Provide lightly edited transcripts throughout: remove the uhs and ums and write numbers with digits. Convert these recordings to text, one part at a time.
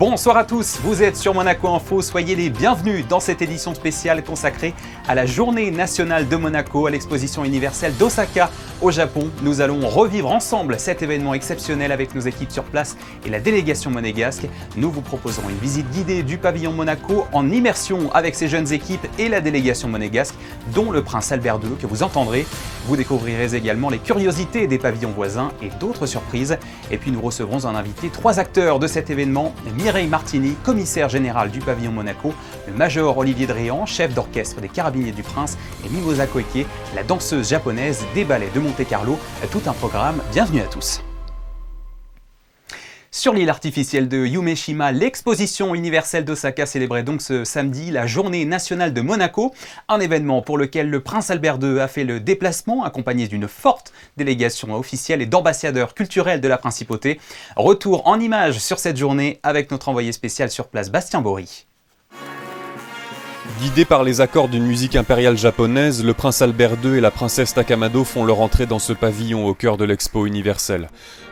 Bonsoir à tous, vous êtes sur Monaco Info, soyez les bienvenus dans cette édition spéciale consacrée à la Journée nationale de Monaco, à l'exposition universelle d'Osaka au Japon. Nous allons revivre ensemble cet événement exceptionnel avec nos équipes sur place et la délégation monégasque. Nous vous proposerons une visite guidée du pavillon Monaco en immersion avec ces jeunes équipes et la délégation monégasque, dont le prince Albert II que vous entendrez. Vous découvrirez également les curiosités des pavillons voisins et d'autres surprises. Et puis nous recevrons en invité 3 acteurs de cet événement. Mireille Martini, commissaire général du pavillon Monaco, le major Olivier Dréan, chef d'orchestre des Carabiniers du Prince, et Mimosa Koike, la danseuse japonaise des ballets de Monte-Carlo. Tout un programme, bienvenue à tous. Sur l'île artificielle de Yumeshima, l'exposition universelle d'Osaka célébrait donc ce samedi la Journée nationale de Monaco, un événement pour lequel le prince Albert II a fait le déplacement, accompagné d'une forte délégation officielle et d'ambassadeurs culturels de la principauté. Retour en images sur cette journée avec notre envoyé spécial sur place, Bastien Bory. Guidés par les accords d'une musique impériale japonaise, le prince Albert II et la princesse Takamado font leur entrée dans ce pavillon au cœur de l'expo universelle.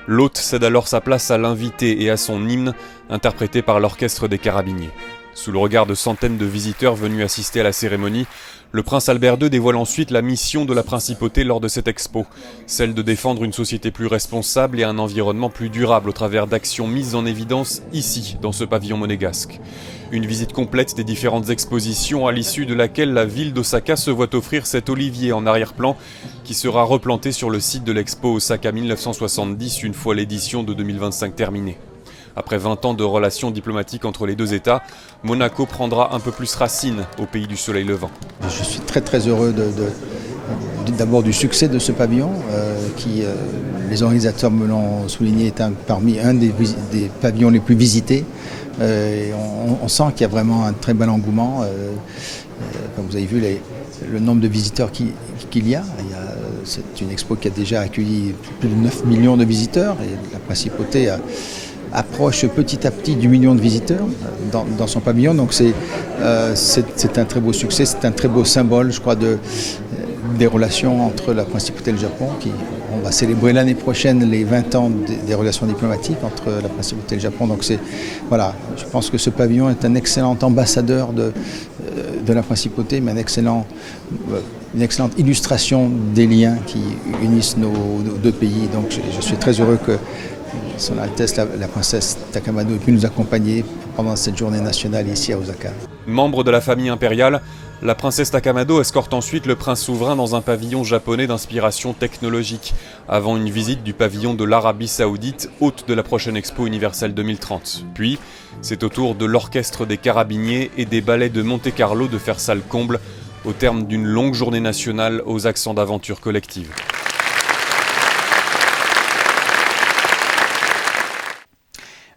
L'hôte cède alors sa place à l'invité et à son hymne, interprété par l'orchestre des Carabiniers. Sous le regard de centaines de visiteurs venus assister à la cérémonie, le prince Albert II dévoile ensuite la mission de la principauté lors de cette expo, celle de défendre une société plus responsable et un environnement plus durable au travers d'actions mises en évidence ici, dans ce pavillon monégasque. Une visite complète des différentes expositions à l'issue de laquelle la ville d'Osaka se voit offrir cet olivier en arrière-plan qui sera replanté sur le site de l'expo Osaka 1970 une fois l'édition de 2025 terminée. Après 20 ans de relations diplomatiques entre les deux États, Monaco prendra un peu plus racine au pays du soleil levant. Je suis très heureux d'abord du succès de ce pavillon qui, les organisateurs me l'ont souligné, est parmi un des pavillons les plus visités. On sent qu'il y a vraiment un très bel engouement. Comme vous avez vu le nombre de visiteurs qu'il y a. C'est une expo qui a déjà accueilli plus de 9 millions de visiteurs et la principauté approche petit à petit du million de visiteurs dans son pavillon. Donc c'est un très beau succès, c'est un très beau symbole, je crois, des relations entre la principauté et le Japon. On va célébrer l'année prochaine les 20 ans des relations diplomatiques entre la principauté et le Japon. Donc voilà, je pense que ce pavillon est un excellent ambassadeur de la principauté, mais une excellente illustration des liens qui unissent nos deux pays. Donc je suis très heureux que Son Altesse la princesse Takamado ait pu nous accompagner pendant cette journée nationale ici à Osaka. Membre de la famille impériale, la princesse Takamado escorte ensuite le prince souverain dans un pavillon japonais d'inspiration technologique, avant une visite du pavillon de l'Arabie Saoudite, hôte de la prochaine Expo universelle 2030. Puis, c'est au tour de l'orchestre des Carabiniers et des ballets de Monte-Carlo de faire salle comble, au terme d'une longue journée nationale aux accents d'aventure collective.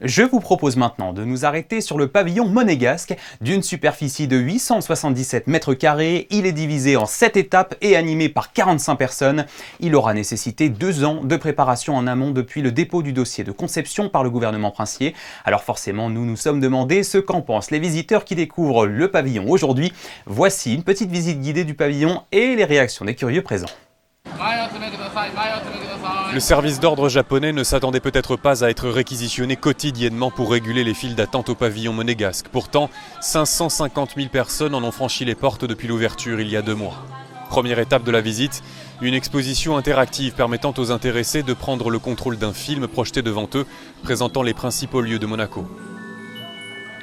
Je vous propose maintenant de nous arrêter sur le pavillon monégasque. D'une superficie de 877 mètres carrés, il est divisé en 7 étapes et animé par 45 personnes. Il aura nécessité 2 ans de préparation en amont depuis le dépôt du dossier de conception par le gouvernement princier. Alors forcément, nous nous sommes demandé ce qu'en pensent les visiteurs qui découvrent le pavillon aujourd'hui. Voici une petite visite guidée du pavillon et les réactions des curieux présents. Le service d'ordre japonais ne s'attendait peut-être pas à être réquisitionné quotidiennement pour réguler les files d'attente au pavillon monégasque. Pourtant, 550 000 personnes en ont franchi les portes depuis l'ouverture il y a 2 mois. Première étape de la visite, une exposition interactive permettant aux intéressés de prendre le contrôle d'un film projeté devant eux, présentant les principaux lieux de Monaco.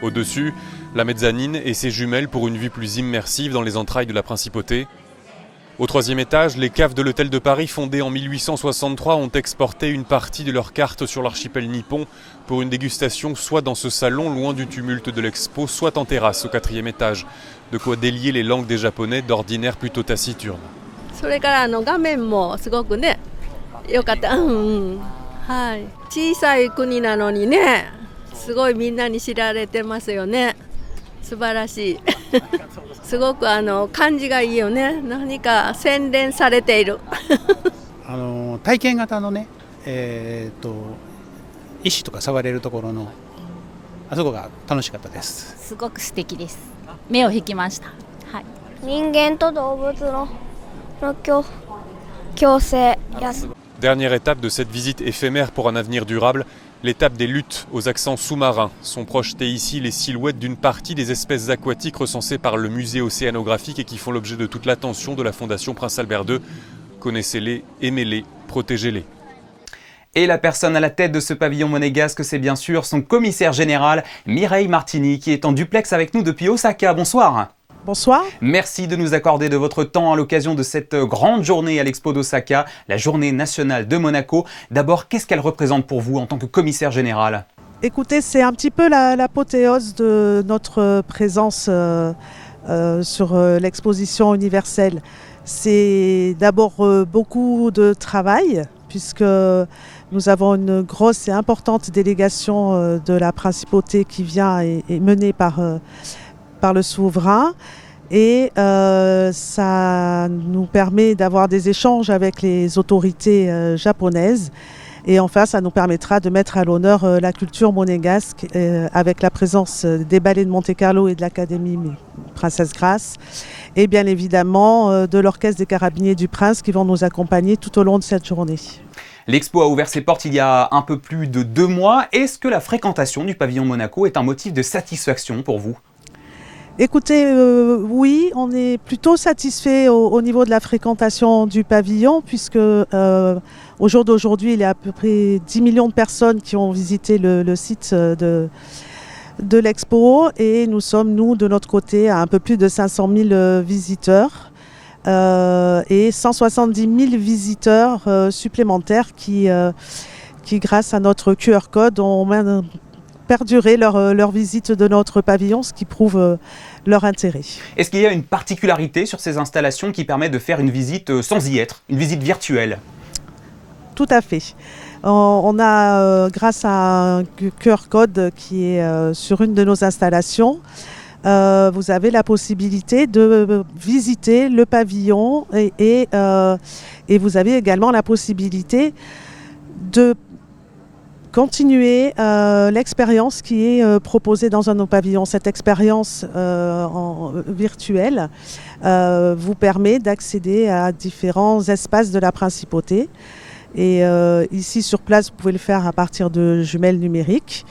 Au-dessus, la mezzanine et ses jumelles pour une vue plus immersive dans les entrailles de la principauté. Au 3e étage, les caves de l'hôtel de Paris, fondé en 1863, ont exporté une partie de leurs cartes sur l'archipel nippon pour une dégustation soit dans ce salon loin du tumulte de l'expo, soit en terrasse au 4e étage. De quoi délier les langues des Japonais d'ordinaire plutôt taciturnes. Dernière étape de cette visite éphémère pour un avenir durable, L'étape des luttes aux accents sous-marins sont projetées ici les silhouettes d'une partie des espèces aquatiques recensées par le musée océanographique et qui font l'objet de toute l'attention de la Fondation Prince Albert II. Connaissez-les, aimez-les, protégez-les. Et la personne à la tête de ce pavillon monégasque, c'est bien sûr son commissaire général, Mireille Martini, qui est en duplex avec nous depuis Osaka. Bonsoir. Bonsoir. Merci de nous accorder de votre temps à l'occasion de cette grande journée à l'Expo d'Osaka, la journée nationale de Monaco. D'abord, qu'est-ce qu'elle représente pour vous en tant que commissaire général ? Écoutez, c'est un petit peu l'apothéose de notre présence sur l'exposition universelle. C'est d'abord beaucoup de travail, puisque nous avons une grosse et importante délégation de la principauté qui vient et menée par le souverain. Et ça nous permet d'avoir des échanges avec les autorités japonaises. Et enfin, ça nous permettra de mettre à l'honneur la culture monégasque avec la présence des ballets de Monte-Carlo et de l'Académie Princesse Grace. Et bien évidemment de l'Orchestre des Carabiniers du Prince qui vont nous accompagner tout au long de cette journée. L'expo a ouvert ses portes il y a un peu plus de 2 mois. Est-ce que la fréquentation du pavillon Monaco est un motif de satisfaction pour vous ? Écoutez, oui, on est plutôt satisfait au niveau de la fréquentation du pavillon puisque au jour d'aujourd'hui, il y a à peu près 10 millions de personnes qui ont visité le site de l'expo et nous sommes, nous, de notre côté, à un peu plus de 500 000 visiteurs et 170 000 visiteurs supplémentaires qui, grâce à notre QR code, ont perdurer leur visite de notre pavillon, ce qui prouve leur intérêt. Est-ce qu'il y a une particularité sur ces installations qui permet de faire une visite sans y être, une visite virtuelle ? Tout à fait. On a, grâce à un QR code qui est sur une de nos installations, vous avez la possibilité de visiter le pavillon et vous avez également la possibilité de continuer l'expérience qui est proposée dans un de nos pavillons. Cette expérience virtuelle vous permet d'accéder à différents espaces de la principauté. Et ici sur place, vous pouvez le faire à partir de jumelles numériques.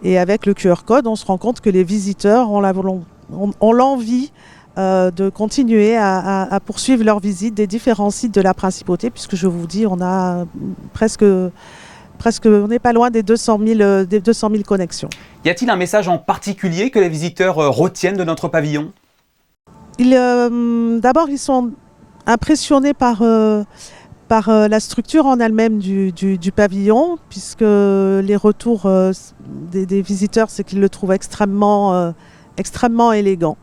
Et avec le QR code, on se rend compte que les visiteurs ont l'envie de continuer à poursuivre leur visite des différents sites de la principauté, puisque je vous dis, on a presque, on n'est pas loin des 200 000 connexions. Y a-t-il un message en particulier que les visiteurs retiennent de notre pavillon ? D'abord, ils sont impressionnés par la structure en elle-même du pavillon, puisque les retours des visiteurs, c'est qu'ils le trouvent extrêmement élégant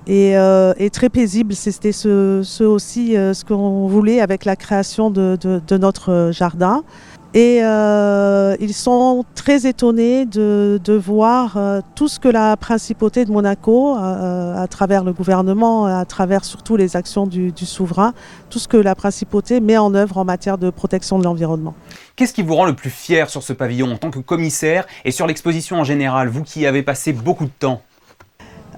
et très paisible. C'était ce aussi ce qu'on voulait avec la création de notre jardin. Et ils sont très étonnés de voir tout ce que la principauté de Monaco, à travers le gouvernement, à travers surtout les actions du souverain, tout ce que la principauté met en œuvre en matière de protection de l'environnement. Qu'est-ce qui vous rend le plus fier sur ce pavillon en tant que commissaire et sur l'exposition en général, vous qui y avez passé beaucoup de temps ?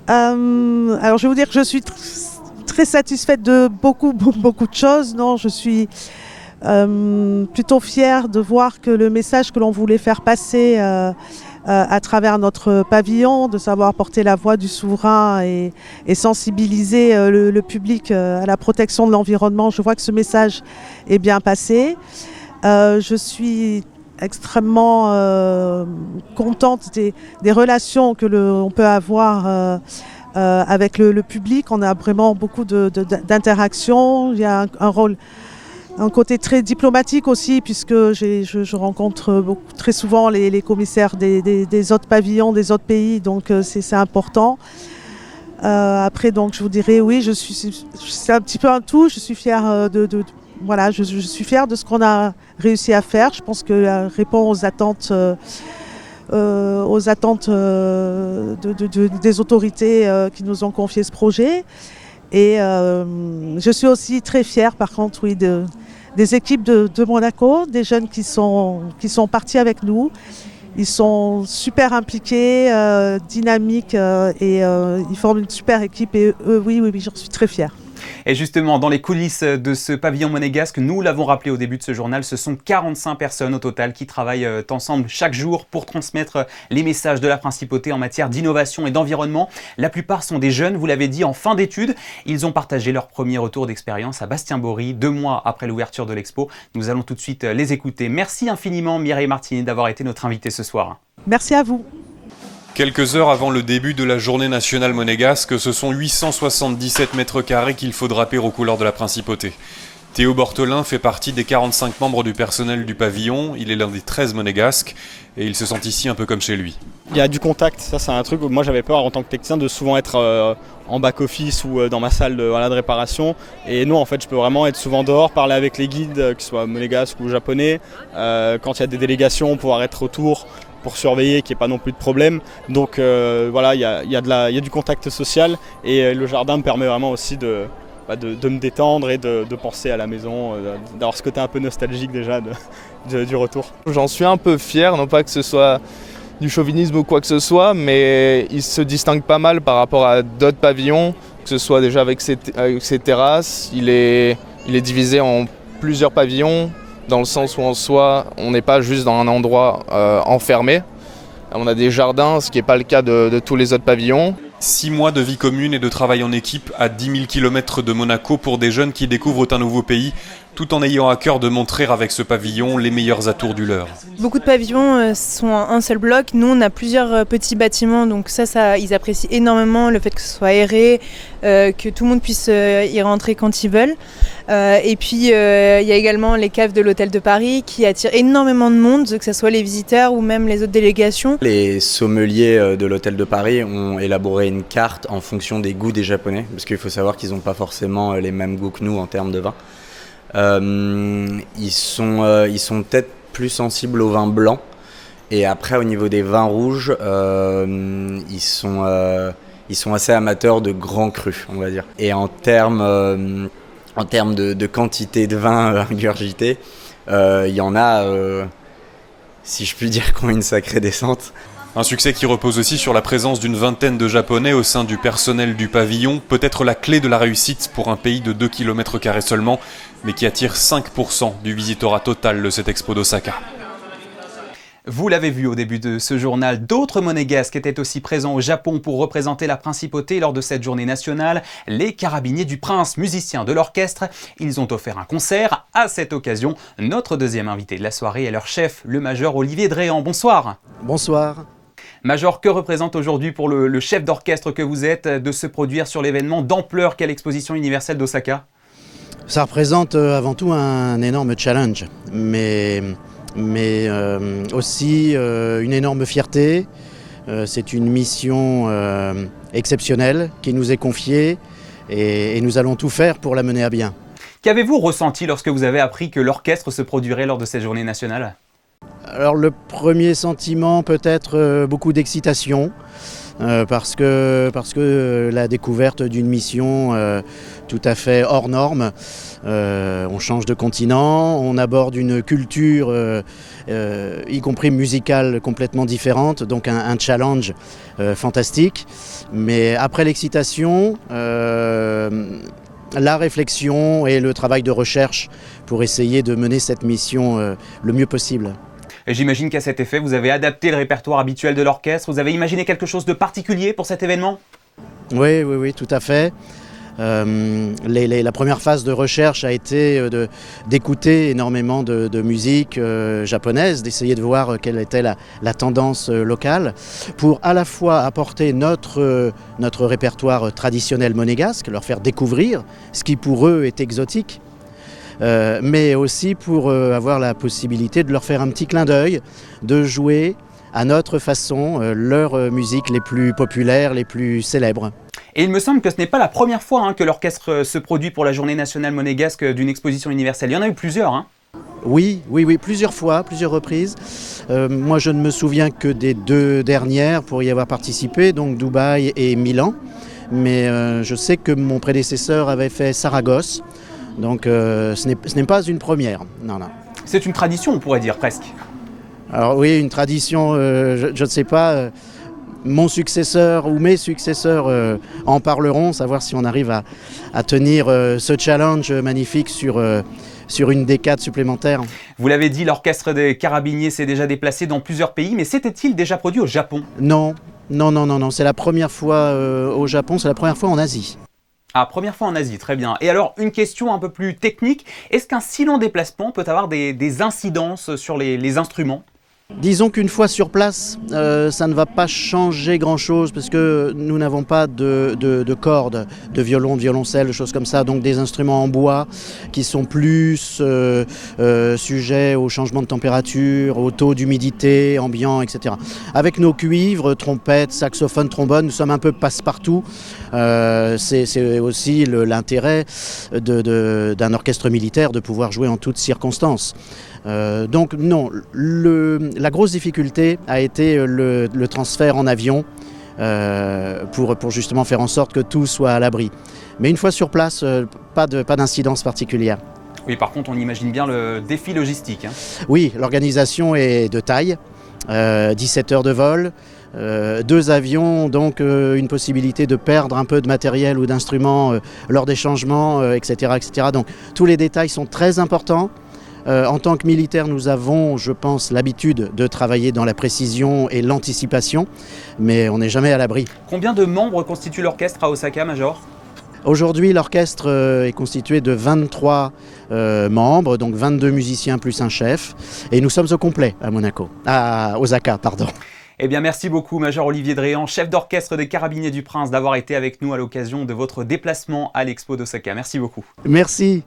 Alors je vais vous dire que je suis très satisfaite de beaucoup de choses. Non, je suis plutôt fière de voir que le message que l'on voulait faire passer à travers notre pavillon, de savoir porter la voix du souverain et sensibiliser le public à la protection de l'environnement, je vois que ce message est bien passé. Je suis extrêmement contente des relations que l'on peut avoir avec le public. On a vraiment beaucoup d'interactions. Il y a un côté très diplomatique aussi, puisque je rencontre très souvent les commissaires des autres pavillons, des autres pays, donc c'est important. Après, donc, je vous dirais, oui, c'est un petit peu un tout. Je suis fière voilà, je suis fière de ce qu'on a réussi à faire. Je pense que répond aux attentes des autorités qui nous ont confié ce projet. Et je suis aussi très fière, par contre, oui, des équipes de Monaco, des jeunes qui sont partis avec nous. Ils sont super impliqués, dynamiques et ils forment une super équipe. Et eux, oui, j'en suis très fière. Et justement, dans les coulisses de ce pavillon monégasque, nous l'avons rappelé au début de ce journal, ce sont 45 personnes au total qui travaillent ensemble chaque jour pour transmettre les messages de la principauté en matière d'innovation et d'environnement. La plupart sont des jeunes, vous l'avez dit, en fin d'études. Ils ont partagé leur premier retour d'expérience à Bastien-Bory, 2 mois après l'ouverture de l'expo. Nous allons tout de suite les écouter. Merci infiniment Mireille Martini d'avoir été notre invitée ce soir. Merci à vous. Quelques heures avant le début de la journée nationale monégasque, ce sont 877 mètres carrés qu'il faut draper aux couleurs de la principauté. Théo Bortelin fait partie des 45 membres du personnel du pavillon, il est l'un des 13 monégasques et il se sent ici un peu comme chez lui. Il y a du contact, ça c'est un truc où moi j'avais peur en tant que technicien de souvent être en back-office ou dans ma salle de réparation. Et non, en fait je peux vraiment être souvent dehors, parler avec les guides, que ce soit monégasques ou japonais, quand il y a des délégations, pouvoir être autour pour surveiller, qu'il n'y ait pas non plus de problème. Donc voilà, il y a du contact social et le jardin me permet vraiment aussi de me détendre et de penser à la maison, d'avoir ce côté un peu nostalgique déjà du retour. J'en suis un peu fier, non pas que ce soit du chauvinisme ou quoi que ce soit, mais il se distingue pas mal par rapport à d'autres pavillons, que ce soit déjà avec ses terrasses. Il est divisé en plusieurs pavillons, dans le sens où en soi, on n'est pas juste dans un endroit enfermé. On a des jardins, ce qui n'est pas le cas de tous les autres pavillons. 6 mois de vie commune et de travail en équipe à 10 000 km de Monaco pour des jeunes qui découvrent un nouveau pays, tout en ayant à cœur de montrer avec ce pavillon les meilleurs atours du leur. Beaucoup de pavillons sont un seul bloc. Nous, on a plusieurs petits bâtiments, donc ça, ils apprécient énormément le fait que ce soit aéré, que tout le monde puisse y rentrer quand ils veulent. Et puis, il y a également les caves de l'Hôtel de Paris qui attirent énormément de monde, que ce soit les visiteurs ou même les autres délégations. Les sommeliers de l'Hôtel de Paris ont élaboré une carte en fonction des goûts des Japonais, parce qu'il faut savoir qu'ils n'ont pas forcément les mêmes goûts que nous en termes de vin. Ils sont peut-être plus sensibles au vin blanc, et après au niveau des vins rouges, ils sont assez amateurs de grands crus, on va dire. Et en termes de quantité de vin ingurgité, il y en a, si je puis dire, qui ont une sacrée descente. Un succès qui repose aussi sur la présence d'une vingtaine de Japonais au sein du personnel du pavillon, peut-être la clé de la réussite pour un pays de 2 km² seulement, mais qui attire 5% du visitorat total de cette expo d'Osaka. Vous l'avez vu au début de ce journal, d'autres monégasques étaient aussi présents au Japon pour représenter la principauté lors de cette journée nationale. Les Carabiniers du Prince, musiciens de l'orchestre, ils ont offert un concert. À cette occasion, notre deuxième invité de la soirée est leur chef, le major Olivier Dréan. Bonsoir. Bonsoir. Major, que représente aujourd'hui pour le chef d'orchestre que vous êtes de se produire sur l'événement d'ampleur qu'est l'exposition universelle d'Osaka ? Ça représente avant tout un énorme challenge, mais aussi une énorme fierté. C'est une mission exceptionnelle qui nous est confiée et nous allons tout faire pour la mener à bien. Qu'avez-vous ressenti lorsque vous avez appris que l'orchestre se produirait lors de cette journée nationale ? Alors le premier sentiment peut-être beaucoup d'excitation parce que la découverte d'une mission tout à fait hors norme, on change de continent, on aborde une culture y compris musicale complètement différente, donc un challenge fantastique. Mais après l'excitation, la réflexion et le travail de recherche pour essayer de mener cette mission le mieux possible. Et j'imagine qu'à cet effet, vous avez adapté le répertoire habituel de l'orchestre. Vous avez imaginé quelque chose de particulier pour cet événement ? Oui, tout à fait. La première phase de recherche a été d'écouter énormément de musique japonaise, d'essayer de voir quelle était la tendance locale, pour à la fois apporter notre répertoire traditionnel monégasque, leur faire découvrir ce qui pour eux est exotique, mais aussi pour avoir la possibilité de leur faire un petit clin d'œil, de jouer à notre façon leurs musiques les plus populaires, les plus célèbres. Et il me semble que ce n'est pas la première fois que l'orchestre se produit pour la journée nationale monégasque d'une exposition universelle. Il y en a eu plusieurs. Oui, plusieurs fois, plusieurs reprises. Moi, je ne me souviens que des 2 dernières pour y avoir participé, donc Dubaï et Milan. Mais je sais que mon prédécesseur avait fait Saragosse. Donc ce n'est pas une première, non. C'est une tradition, on pourrait dire presque. Alors oui, une tradition, je ne sais pas. mon successeur ou mes successeurs en parleront, savoir si on arrive à tenir ce challenge magnifique sur une décade supplémentaire. Vous l'avez dit, l'orchestre des Carabiniers s'est déjà déplacé dans plusieurs pays, mais s'était-il déjà produit au Japon? Non, c'est la première fois au Japon, c'est la première fois en Asie. Ah, première fois en Asie, très bien. Et alors, une question un peu plus technique, est-ce qu'un si long déplacement peut avoir des incidences sur les instruments? Disons qu'une fois sur place, ça ne va pas changer grand-chose parce que nous n'avons pas de cordes, de violon, de violoncelle, de choses comme ça, donc des instruments en bois qui sont plus sujets au changement de température, au taux d'humidité ambiant, etc. Avec nos cuivres, trompettes, saxophones, trombones, nous sommes un peu passe-partout. C'est aussi l'intérêt d'un orchestre militaire de pouvoir jouer en toutes circonstances. Donc non, la grosse difficulté a été le transfert en avion pour justement faire en sorte que tout soit à l'abri. Mais une fois sur place, pas d'incidence particulière. Oui, par contre, on imagine bien le défi logistique. Oui, l'organisation est de taille, 17 heures de vol, 2 avions, donc une possibilité de perdre un peu de matériel ou d'instruments lors des changements, etc., etc. Donc tous les détails sont très importants. En tant que militaire, nous avons, je pense, l'habitude de travailler dans la précision et l'anticipation, mais on n'est jamais à l'abri. Combien de membres constitue l'orchestre à Osaka, Major ? Aujourd'hui, l'orchestre est constitué de 23 membres, donc 22 musiciens plus un chef, et nous sommes au complet à Osaka, pardon. Eh bien, merci beaucoup, Major Olivier Dréan, chef d'orchestre des Carabiniers du Prince, d'avoir été avec nous à l'occasion de votre déplacement à l'Expo d'Osaka. Merci beaucoup. Merci.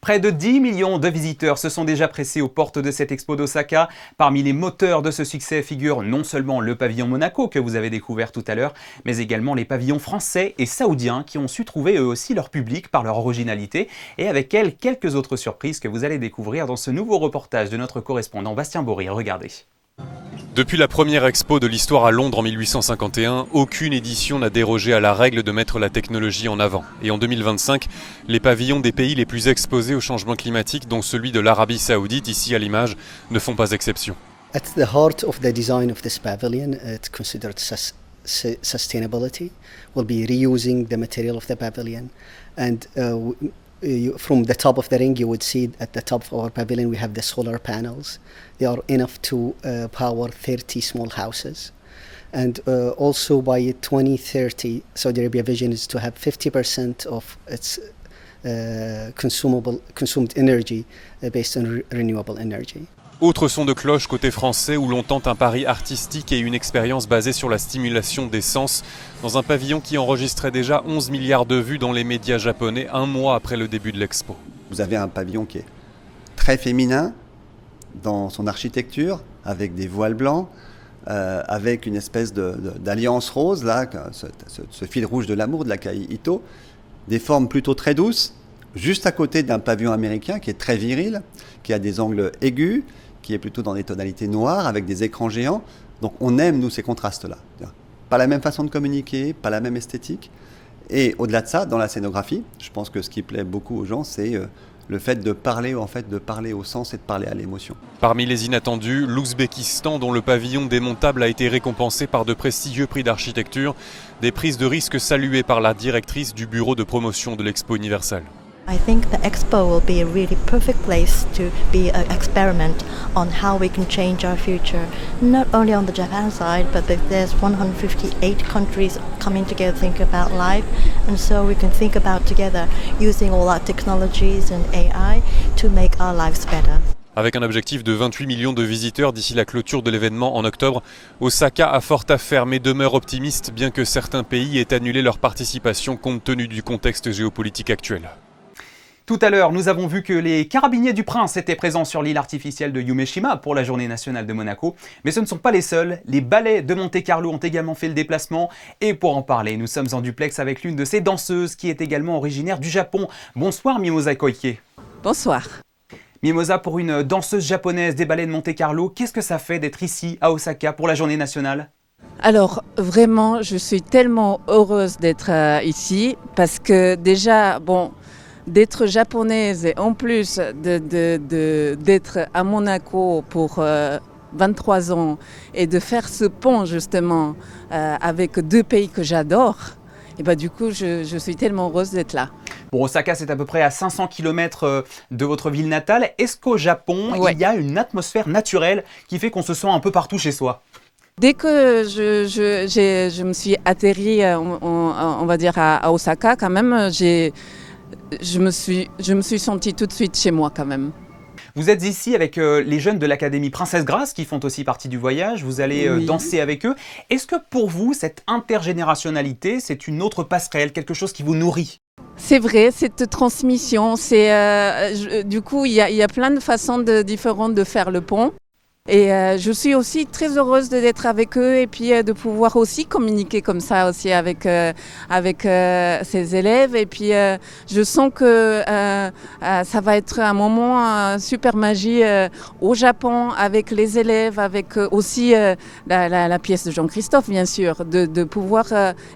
Près de 10 millions de visiteurs se sont déjà pressés aux portes de cette expo d'Osaka. Parmi les moteurs de ce succès figure non seulement le pavillon Monaco que vous avez découvert tout à l'heure, mais également les pavillons français et saoudiens qui ont su trouver eux aussi leur public par leur originalité et avec elles quelques autres surprises que vous allez découvrir dans ce nouveau reportage de notre correspondant Bastien Bory. Regardez. Depuis la première expo de l'histoire à Londres en 1851, aucune édition n'a dérogé à la règle de mettre la technologie en avant. Et en 2025, les pavillons des pays les plus exposés au changement climatique, dont celui de l'Arabie Saoudite, ici à l'image, ne font pas exception. At the heart of the design of this pavilion, it considered sustainability. We'll be reusing the material of the pavilion, and from the top of the ring, you would see at the top of our pavilion we have the solar panels. They are enough to power 30 small houses. And also by 2030, Saudi Arabia vision is to have 50% of its consumed energy based on renewable energy. Autre son de cloche côté français où l'on tente un pari artistique et une expérience basée sur la stimulation des sens dans un pavillon qui enregistrait déjà 11 milliards de vues dans les médias japonais un mois après le début de l'expo. Vous avez un pavillon qui est très féminin dans son architecture, avec des voiles blancs, avec une espèce d'alliance rose, là, ce fil rouge de l'amour de l'Akai Ito, des formes plutôt très douces, juste à côté d'un pavillon américain qui est très viril, qui a des angles aigus, qui est plutôt dans des tonalités noires, avec des écrans géants. Donc on aime, nous, ces contrastes-là. Pas la même façon de communiquer, pas la même esthétique. Et au-delà de ça, dans la scénographie, je pense que ce qui plaît beaucoup aux gens, c'est le fait de parler au sens et de parler à l'émotion. Parmi les inattendus, l'Ouzbékistan, dont le pavillon démontable a été récompensé par de prestigieux prix d'architecture, des prises de risque saluées par la directrice du bureau de promotion de l'Expo universelle. I think the expo will be a really perfect place to be an experiment on how we can change our future, not only on the Japan side, but there's 158 countries coming together to think about life, and so we can think about together using all our technologies and AI to make our lives better. Avec un objectif de 28 millions de visiteurs d'ici la clôture de l'événement en octobre, Osaka a fort à faire mais demeure optimiste bien que certains pays aient annulé leur participation compte tenu du contexte géopolitique actuel. Tout à l'heure, nous avons vu que les Carabiniers du Prince étaient présents sur l'île artificielle de Yumeshima pour la journée nationale de Monaco. Mais ce ne sont pas les seuls. Les ballets de Monte-Carlo ont également fait le déplacement. Et pour en parler, nous sommes en duplex avec l'une de ces danseuses qui est également originaire du Japon. Bonsoir Mimosa Koike. Bonsoir. Mimosa, pour une danseuse japonaise des ballets de Monte-Carlo, qu'est-ce que ça fait d'être ici à Osaka pour la journée nationale ? Alors vraiment, je suis tellement heureuse d'être ici parce que déjà, d'être japonaise et en plus d'être à Monaco pour 23 ans et de faire ce pont justement avec 2 pays que j'adore, et bah, du coup je suis tellement heureuse d'être là. Bon, Osaka, c'est à peu près à 500 km de votre ville natale. Est-ce qu'au Japon, il y a une atmosphère naturelle qui fait qu'on se sent un peu partout chez soi ? Dès que je me suis atterrie, on va dire à Osaka, quand même, je me suis sentie tout de suite chez moi quand même. Vous êtes ici avec les jeunes de l'Académie Princesse Grace qui font aussi partie du voyage. Vous allez danser avec eux. Est-ce que pour vous, cette intergénérationnalité, c'est une autre passerelle, quelque chose qui vous nourrit ? C'est vrai, cette transmission, du coup, il y a plein de façons différentes de faire le pont. Et je suis aussi très heureuse d'être avec eux et puis de pouvoir aussi communiquer comme ça aussi avec ces élèves. Et puis je sens que ça va être un moment super magique au Japon avec les élèves, avec aussi la pièce de Jean-Christophe bien sûr, de pouvoir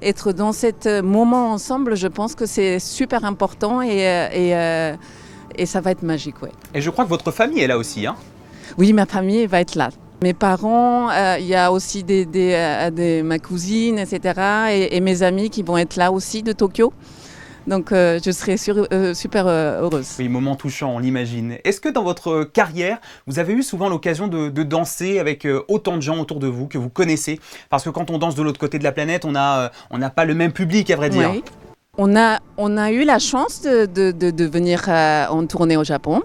être dans ce moment ensemble. Je pense que c'est super important et ça va être magique. Ouais. Et je crois que votre famille est là aussi, hein ? Oui, ma famille va être là. Mes parents, il y a aussi ma cousine, etc. Et mes amis qui vont être là aussi de Tokyo. Donc je serai super heureuse. Oui, moment touchant, on l'imagine. Est-ce que dans votre carrière, vous avez eu souvent l'occasion de danser avec autant de gens autour de vous que vous connaissez ? Parce que quand on danse de l'autre côté de la planète, on n'a pas le même public, à vrai dire. Oui. On a eu la chance de venir en tournée au Japon.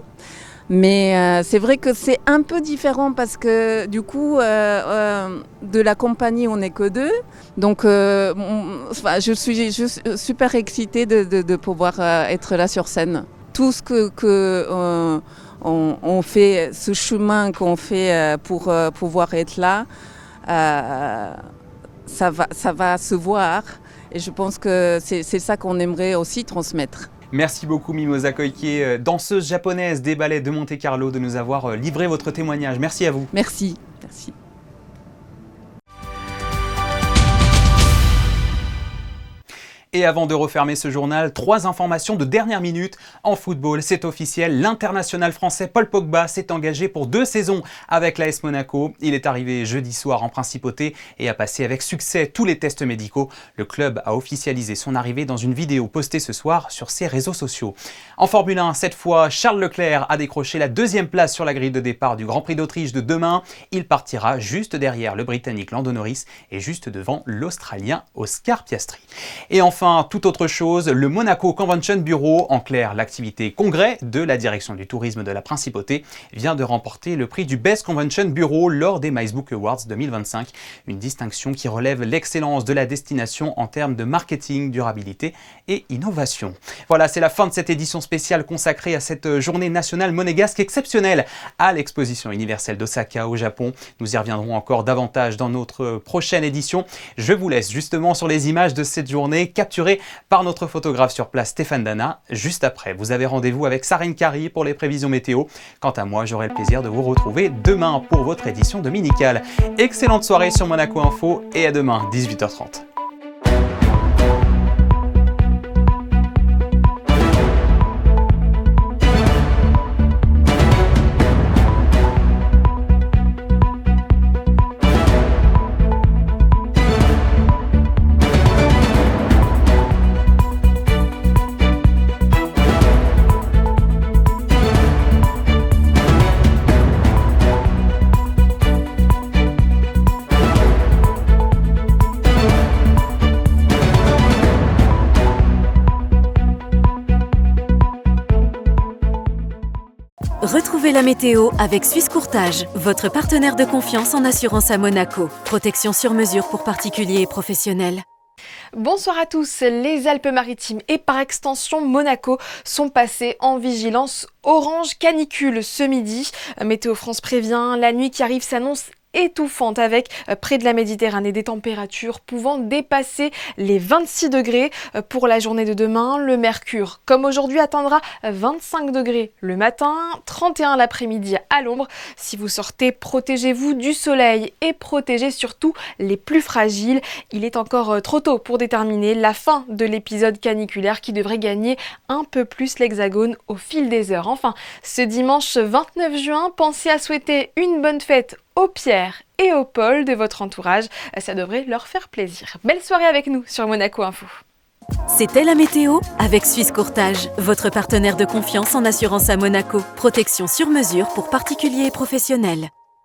Mais c'est vrai que c'est un peu différent parce que du coup, de la compagnie, on n'est que 2. Donc, je suis super excitée de pouvoir être là sur scène. Tout ce on fait, ce chemin qu'on fait pour pouvoir être là, ça va se voir. Et je pense que c'est ça qu'on aimerait aussi transmettre. Merci beaucoup Mimosa Koike, danseuse japonaise des ballets de Monte-Carlo, de nous avoir livré votre témoignage. Merci à vous. Merci. Et avant de refermer ce journal, 3 informations de dernière minute. En football, c'est officiel, l'international français Paul Pogba s'est engagé pour 2 saisons avec l'AS Monaco. Il est arrivé jeudi soir en principauté et a passé avec succès tous les tests médicaux. Le club a officialisé son arrivée dans une vidéo postée ce soir sur ses réseaux sociaux. En Formule 1, cette fois, Charles Leclerc a décroché la 2e place sur la grille de départ du Grand Prix d'Autriche de demain. Il partira juste derrière le Britannique Lando Norris et juste devant l'Australien Oscar Piastri. Et enfin, tout autre chose, le Monaco Convention Bureau, en clair l'activité congrès de la direction du tourisme de la Principauté, vient de remporter le prix du Best Convention Bureau lors des MySbook Awards 2025, une distinction qui relève l'excellence de la destination en termes de marketing, durabilité et innovation. Voilà, c'est la fin de cette édition spéciale consacrée à cette journée nationale monégasque exceptionnelle à l'exposition universelle d'Osaka au Japon. Nous y reviendrons encore davantage dans notre prochaine édition. Je vous laisse justement sur les images de cette journée capturée par notre photographe sur place Stéphane Dana. Juste après, vous avez rendez-vous avec Sarine Kari pour les prévisions météo. Quant à moi, j'aurai le plaisir de vous retrouver demain pour votre édition dominicale. Excellente soirée sur Monaco Info et à demain, 18h30. Retrouvez la météo avec Suisse Courtage, votre partenaire de confiance en assurance à Monaco. Protection sur mesure pour particuliers et professionnels. Bonsoir à tous, les Alpes-Maritimes et par extension Monaco sont passés en vigilance orange canicule ce midi. Météo France prévient, la nuit qui arrive s'annonce étouffante avec près de la Méditerranée des températures pouvant dépasser les 26 degrés pour la journée de demain. Le mercure, comme aujourd'hui, atteindra 25 degrés le matin, 31 l'après-midi à l'ombre. Si vous sortez, protégez-vous du soleil et protégez surtout les plus fragiles. Il est encore trop tôt pour déterminer la fin de l'épisode caniculaire qui devrait gagner un peu plus l'Hexagone au fil des heures. Enfin, ce dimanche 29 juin, pensez à souhaiter une bonne fête aux Pierre et aux Paul de votre entourage. Ça devrait leur faire plaisir. Belle soirée avec nous sur Monaco Info. C'était la météo avec Suisse Courtage, votre partenaire de confiance en assurance à Monaco. Protection sur mesure pour particuliers et professionnels.